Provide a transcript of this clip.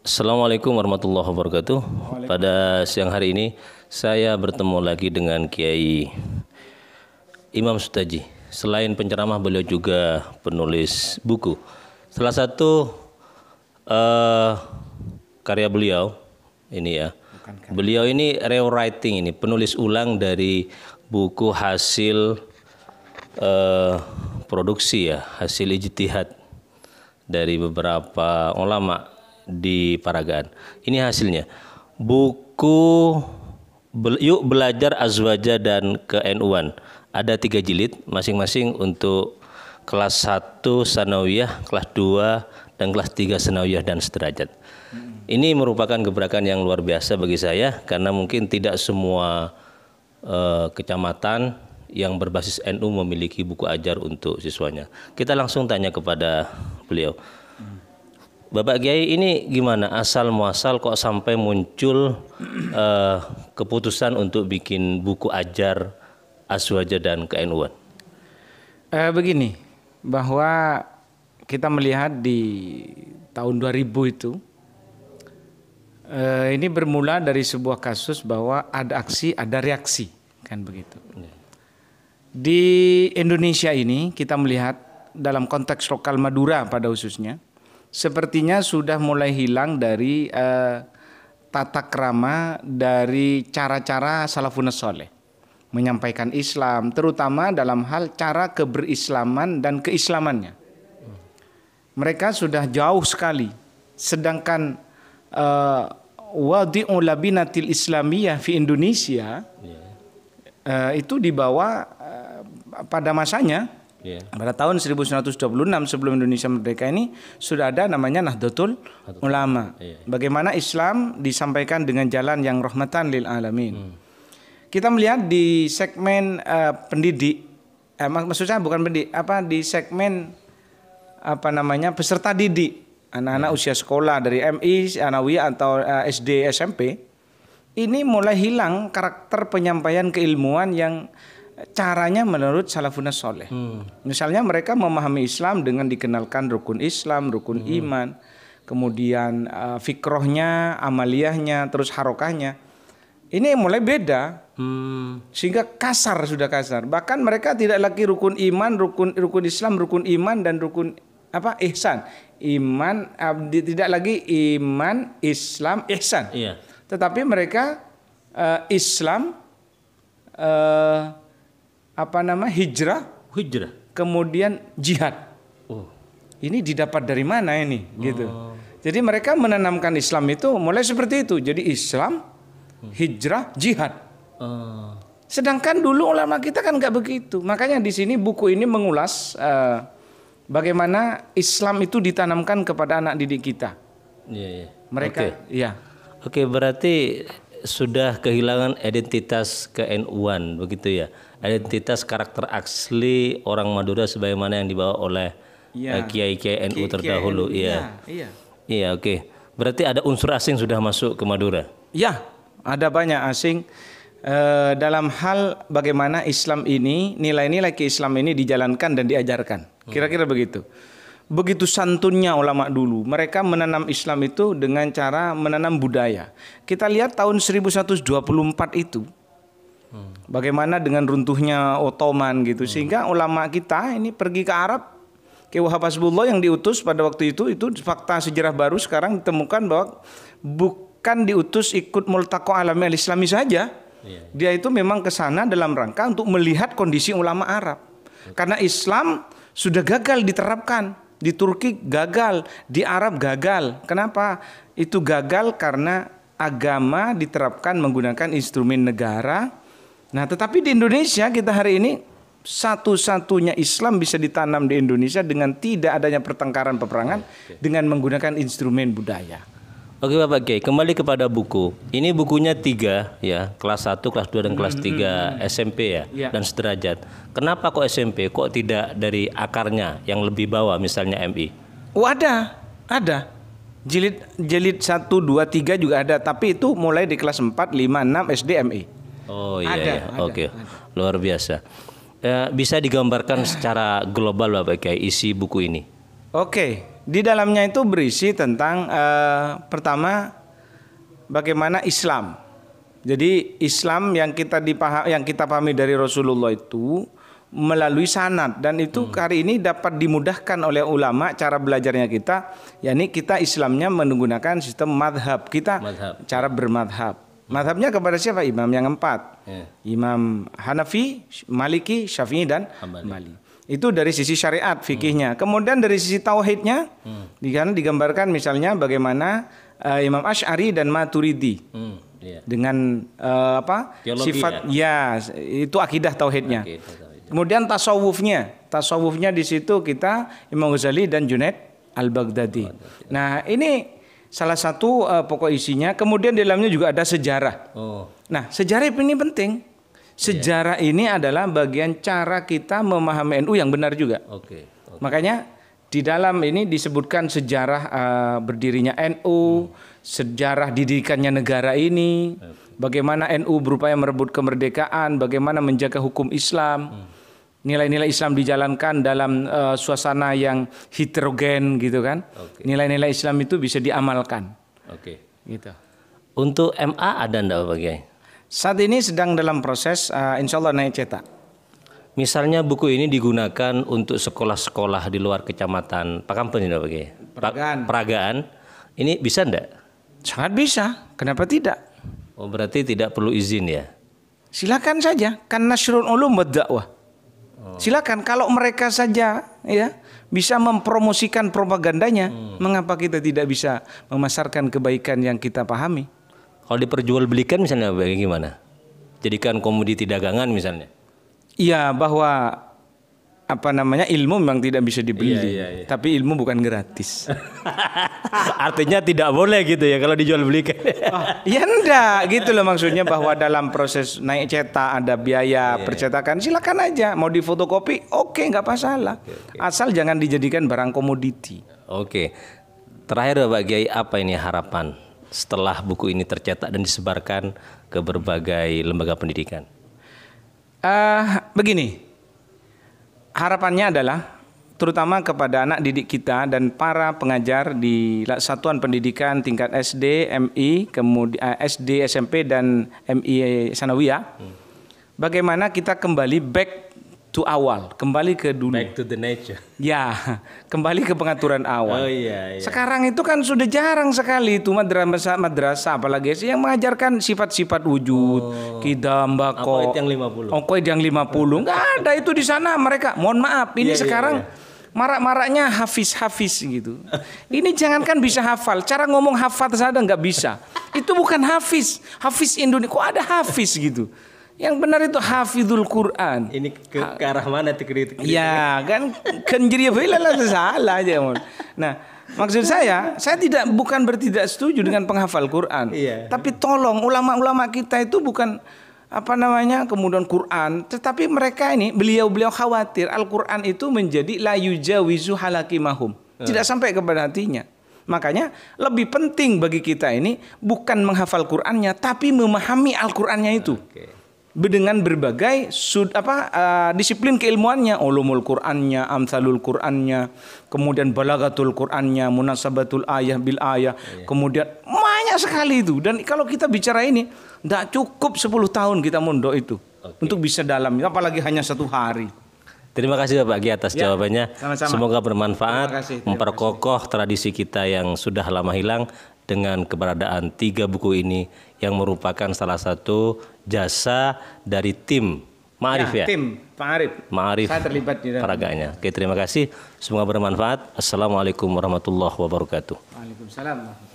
Assalamualaikum warahmatullahi wabarakatuh. Pada siang hari ini saya bertemu lagi dengan Kiai Imam Sutaji. Selain penceramah, beliau juga penulis buku. Salah satu karya beliau ini ya. Beliau ini rewriting, ini penulis ulang dari buku hasil produksi ya, hasil ijtihad dari beberapa ulama di Paragaan. Ini hasilnya. Buku Yuk Belajar Azwaja dan KNU-an. Ada 3 jilid masing-masing untuk kelas 1 Sanawiyah, kelas 2 dan kelas 3 Sanawiyah dan sederajat. Ini merupakan gebrakan yang luar biasa bagi saya karena mungkin tidak semua kecamatan yang berbasis NU memiliki buku ajar untuk siswanya. Kita langsung tanya kepada beliau. Bapak Kiai, ini gimana asal muasal kok sampai muncul keputusan untuk bikin buku ajar Azwaja dan KNU-an? Begini, bahwa kita melihat di tahun 2000 itu ini bermula dari sebuah kasus bahwa ada aksi, ada reaksi, kan begitu. Di Indonesia ini kita melihat dalam konteks lokal Madura pada khususnya, sepertinya sudah mulai hilang dari tata krama, dari cara-cara salafun saleh menyampaikan Islam, terutama dalam hal cara keberislaman dan keislamannya. Mereka sudah jauh sekali, sedangkan wadi'u labinatil islamiyah fi Indonesia itu dibawa pada masanya. Pada tahun 1926 sebelum Indonesia merdeka ini sudah ada namanya Nahdlatul Ulama. Bagaimana Islam disampaikan dengan jalan yang rahmatan lil alamin. Kita melihat di segmen pendidik, maksudnya bukan pendidik, di segmen peserta didik, anak-anak usia sekolah dari MI, Anawiyah atau SD, SMP, ini mulai hilang karakter penyampaian keilmuan yang caranya menurut salafun saleh. Misalnya mereka memahami Islam dengan dikenalkan rukun Islam, rukun iman, kemudian fikrohnya, amaliyahnya, terus harokahnya. Ini mulai beda, sehingga sudah kasar. Bahkan mereka tidak lagi rukun iman, rukun Islam, rukun iman dan rukun ihsan. Iman tidak lagi iman, Islam, ihsan. Tetapi mereka Islam, hijrah, kemudian jihad. Ini didapat dari mana ini? Gitu. Jadi mereka menanamkan Islam itu mulai seperti itu. Jadi Islam, hijrah, jihad. Sedangkan dulu ulama kita kan nggak begitu. Makanya di sini buku ini mengulas bagaimana Islam itu ditanamkan kepada anak didik kita. Mereka, Oke, berarti sudah kehilangan identitas KNU-an begitu ya. Identitas karakter asli orang Madura sebagaimana yang dibawa oleh kiai-kiai NU terdahulu. Iya, oke. Berarti ada unsur asing sudah masuk ke Madura. Ya, ada banyak asing dalam hal bagaimana Islam ini, nilai-nilai keislaman ini dijalankan dan diajarkan. Kira-kira begitu. Begitu santunnya ulama dulu, mereka menanam Islam itu dengan cara menanam budaya. Kita lihat tahun 1124 itu, bagaimana dengan runtuhnya Ottoman gitu, sehingga ulama kita ini pergi ke Arab. Kiai Wahab Hasbullah yang diutus pada waktu itu fakta sejarah baru sekarang ditemukan bahwa bukan diutus ikut multaqo alami al-islami saja. Dia itu memang ke sana dalam rangka untuk melihat kondisi ulama Arab. Karena Islam sudah gagal diterapkan. Di Turki gagal, di Arab gagal. Kenapa? Itu gagal karena agama diterapkan menggunakan instrumen negara. Nah, tetapi di Indonesia kita hari ini satu-satunya Islam bisa ditanam di Indonesia dengan tidak adanya pertengkaran peperangan dengan menggunakan instrumen budaya. Oke Bapak Kiai, kembali kepada buku. Ini bukunya 3 ya, kelas 1, kelas 2 dan kelas 3 SMP ya, dan sederajat. Kenapa kok SMP? Kok tidak dari akarnya yang lebih bawah misalnya MI? Ada. Jilid 1, 2, 3 juga ada, tapi itu mulai di kelas 4, 5, 6 SD MI. Oh iya, oke. Luar biasa. Bisa digambarkan secara global Bapak Kiai isi buku ini? Oke. Di dalamnya itu berisi tentang pertama bagaimana Islam. Jadi Islam yang kita pahami dari Rasulullah itu melalui sanad, dan itu hari ini dapat dimudahkan oleh ulama cara belajarnya kita, yakni kita Islamnya menggunakan sistem madhab kita, cara bermadhab. Madhabnya kepada siapa? Imam yang 4, Imam Hanafi, Maliki, Syafi'i dan Hambali. Itu dari sisi syariat fikihnya. Kemudian dari sisi tauhidnya digambarkan misalnya bagaimana Imam Asy'ari dan Maturidi dengan sifat itu akidah tauhidnya. Kemudian tasawufnya di situ kita Imam Ghazali dan Junaid Al-Baghdadi. Nah, ini salah satu pokok isinya. Kemudian di dalamnya juga ada sejarah. Nah, sejarah ini penting. Sejarah ini adalah bagian cara kita memahami NU yang benar juga. Makanya di dalam ini disebutkan sejarah berdirinya NU, sejarah didikannya negara ini, bagaimana NU berupaya merebut kemerdekaan, bagaimana menjaga hukum Islam. Nilai-nilai Islam dijalankan dalam suasana yang heterogen gitu kan. Nilai-nilai Islam itu bisa diamalkan. Gitu. Untuk MA ada enggak Pak Kiai? Saat ini sedang dalam proses insya Allah naik cetak. Misalnya buku ini digunakan untuk sekolah-sekolah di luar kecamatan Pakampun ini Pak Kiai? Peragaan. Ini bisa enggak? Sangat bisa. Kenapa tidak? Oh, berarti tidak perlu izin ya? Silakan saja. Kan nasrul ulum wa dakwah. Silakan, kalau mereka saja ya bisa mempromosikan propagandanya, mengapa kita tidak bisa memasarkan kebaikan yang kita pahami? Kalau diperjualbelikan misalnya bagaimana? Jadikan komoditi dagangan misalnya? Iya, bahwa ilmu memang tidak bisa dibeli, tapi ilmu bukan gratis. Artinya tidak boleh gitu ya kalau dijual belikan. Ya enggak, gitu loh maksudnya, bahwa dalam proses naik cetak ada biaya percetakan, silakan aja. Mau difotokopi, oke, nggak masalah. Asal jangan dijadikan barang komoditi. Terakhir Pak Kiai, apa ini harapan setelah buku ini tercetak dan disebarkan ke berbagai lembaga pendidikan? Begini. Harapannya adalah terutama kepada anak didik kita dan para pengajar di satuan pendidikan tingkat SD, MI, kemudian SD, SMP dan MI Sanawiyah. Bagaimana kita kembali back to awal, kembali ke dulu. Back to the nature. Ya, kembali ke pengaturan awal. Sekarang itu kan sudah jarang sekali itu madrasah apalagi yang mengajarkan sifat-sifat wujud, kidam, bako. Ongkoid yang 50. Enggak ada itu di sana mereka. Mohon maaf, ini sekarang marak-maraknya hafiz gitu. Ini jangankan bisa hafal, cara ngomong hafal saja nggak bisa. Itu bukan hafiz Indonesia. Kok ada hafiz gitu? Yang benar itu hafizul Quran. Ini ke arah mana kritik? Ya kan kenjiri lah salah aja. Nah, maksud saya bukan bertidak setuju dengan penghafal Quran. Tapi tolong ulama-ulama kita itu bukan kemudian Quran, tetapi mereka ini beliau khawatir Al-Quran itu menjadi la yujawizu halakimahum. Tidak sampai kepada hatinya. Makanya lebih penting bagi kita ini bukan menghafal Qurannya, tapi memahami Al-Qurannya itu. Dengan berbagai disiplin keilmuannya, ulumul Qur'annya, amsalul Qur'annya, kemudian balagatul Qur'annya, munasabatul ayah bil ayah, kemudian banyak sekali itu. Dan kalau kita bicara ini, tidak cukup 10 tahun kita mondok itu untuk bisa dalam, apalagi hanya 1 hari. Terima kasih Pak Kiai atas jawabannya. Sama-sama. Semoga bermanfaat, terima kasih. memperkokoh tradisi kita yang sudah lama hilang dengan keberadaan 3 buku ini yang merupakan salah satu jasa dari tim Ma'arif Tim Ma'arif. Saya terlibat di dalam peragaannya. Terima kasih. Semoga bermanfaat. Assalamualaikum warahmatullahi wabarakatuh. Waalaikumsalam.